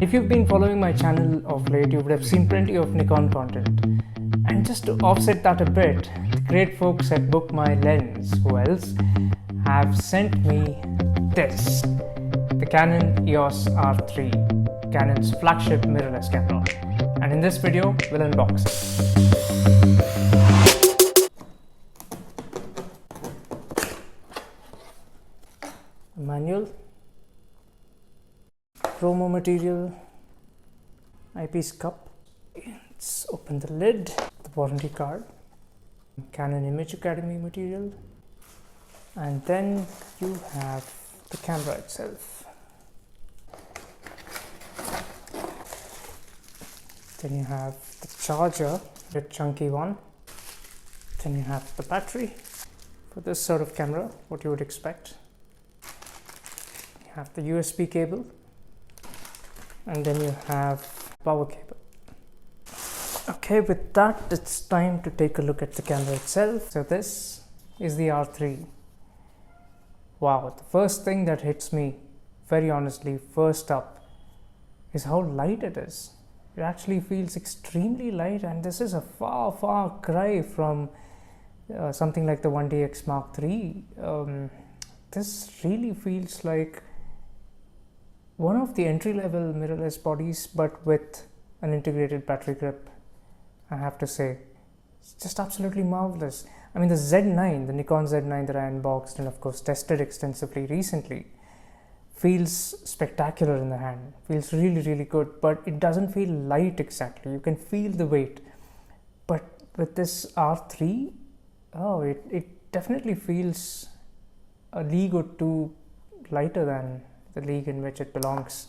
If you've been following my channel of late, you would have seen plenty of Nikon content. And just to offset that a bit, the great folks at BookMyLens, who else, have sent me this, the Canon EOS R3, Canon's flagship mirrorless camera. And in this video, we'll unbox it. A manual, promo material, eyepiece cup. Let's open the lid, the warranty card, Canon Image Academy material, and then you have the camera itself. Then you have the charger, the chunky one. Then you have the battery for this sort of camera, what you would expect. You have the USB cable, and then you have power cable. Okay, with that, it's time to take a look at the camera itself. So this is the R3. Wow, the first thing that hits me, very honestly, first up, is how light it is. It actually feels extremely light, and this is a far cry from something like the 1DX Mark III. This really feels like one of the entry-level mirrorless bodies, but with an integrated battery grip, I have to say. It's just absolutely marvelous. I mean, the Z9, the Nikon Z9 that I unboxed and of course tested extensively recently, feels spectacular in the hand. Feels really good, but it doesn't feel light exactly. You can feel the weight. But with this R3, oh, it definitely feels a league or two lighter than the league in which it belongs.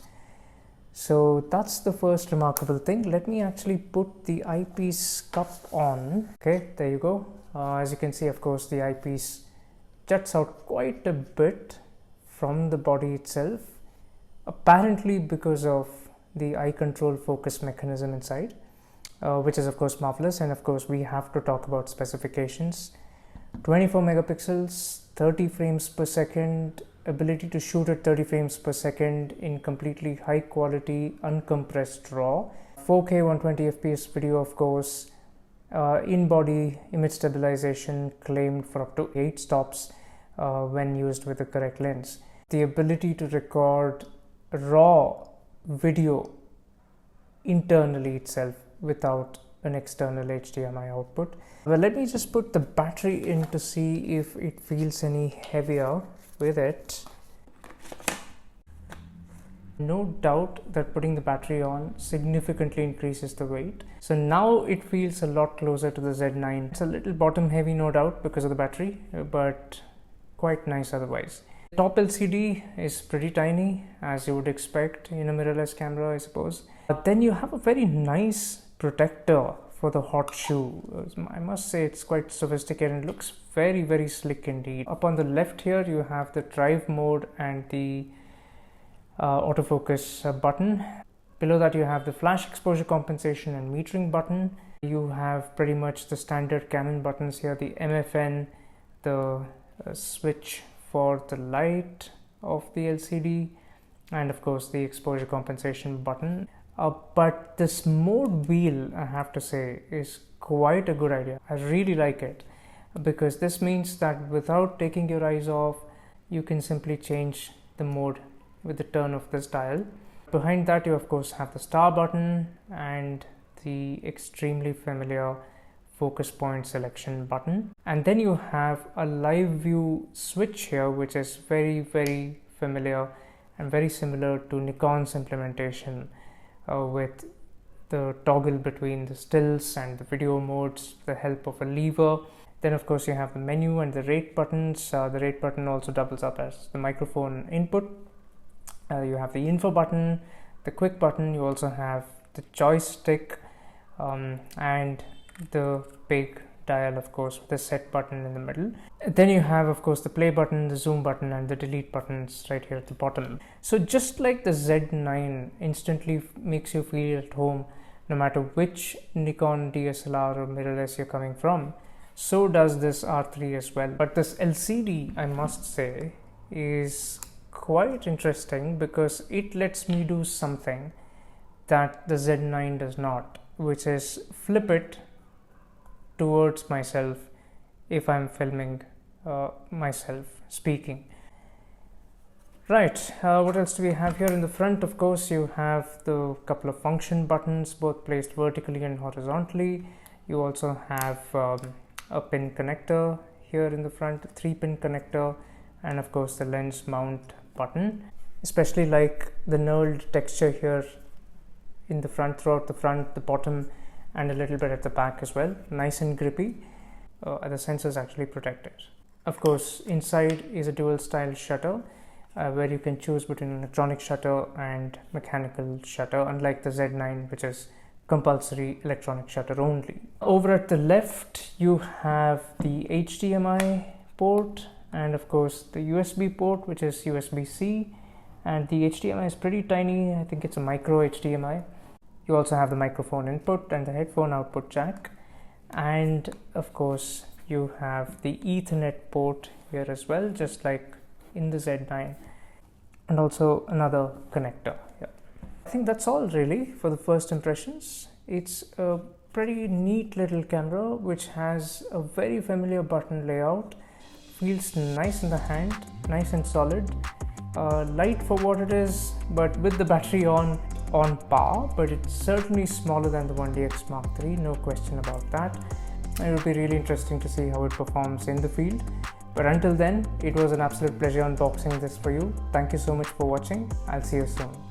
So that's the first remarkable thing. Let me actually put the eyepiece cup on. Okay, there you go. As you can see, of course, the eyepiece juts out quite a bit from the body itself, apparently because of the eye control focus mechanism inside, which is of course marvelous. And of course, we have to talk about specifications. 24 megapixels, 30 frames per second, ability to shoot at 30 frames per second in completely high quality uncompressed RAW, 4K 120 fps video, of course, in-body image stabilization claimed for up to 8 stops when used with the correct lens, the ability to record raw video internally itself without an external HDMI output. Well, let me just put the battery in to see if it feels any heavier with it. No doubt that putting the battery on significantly increases the weight. So now it feels a lot closer to the Z9. It's a little bottom heavy, no doubt, because of the battery, but quite nice otherwise. Top LCD is pretty tiny, as you would expect in a mirrorless camera, I suppose. But then you have a very nice protector for the hot shoe. I must say it's quite sophisticated and looks very slick indeed. Up on the left here, you have the drive mode and the autofocus button. Below that, you have the flash exposure compensation and metering button. You have pretty much the standard Canon buttons here, the MFN, the switch for the light of the LCD, and of course the exposure compensation button. But this mode wheel, I have to say, is quite a good idea. I really like it, because this means that without taking your eyes off, you can simply change the mode with the turn of this dial. Behind that, you of course have the star button and the extremely familiar focus point selection button. And then you have a live view switch here, which is very familiar and very similar to Nikon's implementation, with the toggle between the stills and the video modes, the help of a lever. Then of course you have the menu and the rate buttons. The rate button also doubles up as the microphone input. You have the info button, the quick button. You also have the joystick and the big dial, of course, with the set button in the middle. Then you have, of course, the play button, the zoom button, and the delete buttons right here at the bottom. So just like the Z9 instantly makes you feel at home no matter which Nikon DSLR or mirrorless you're coming from, so does this R3 as well. But this LCD, I must say, is quite interesting because it lets me do something that the Z9 does not, which is flip it towards myself if I'm filming myself speaking. Right, what else do we have here? In the front, of course, you have the couple of function buttons, both placed vertically and horizontally. You also have a pin connector here in the front, 3-pin connector, and of course the lens mount button. Especially like the knurled texture here in the front, throughout the front, the bottom, and a little bit at the back as well. Nice and grippy. The sensor is actually protected. Of course, inside is a dual style shutter, where you can choose between electronic shutter and mechanical shutter, unlike the Z9, which is compulsory electronic shutter only. Over at the left, you have the HDMI port and of course the USB port, which is USB-C, and the HDMI is pretty tiny. I think it's a micro HDMI. You also have the microphone input and the headphone output jack, and of course you have the Ethernet port here as well, just like in the Z9, and also another connector here. I think that's all really for the first impressions. It's a pretty neat little camera which has a very familiar button layout, feels nice in the hand, nice and solid, light for what it is, but with the battery on par, but it's certainly smaller than the 1DX Mark III, no question about that. It will be really interesting to see how it performs in the field. But until then, it was an absolute pleasure unboxing this for you. Thank you so much for watching. I'll see you soon.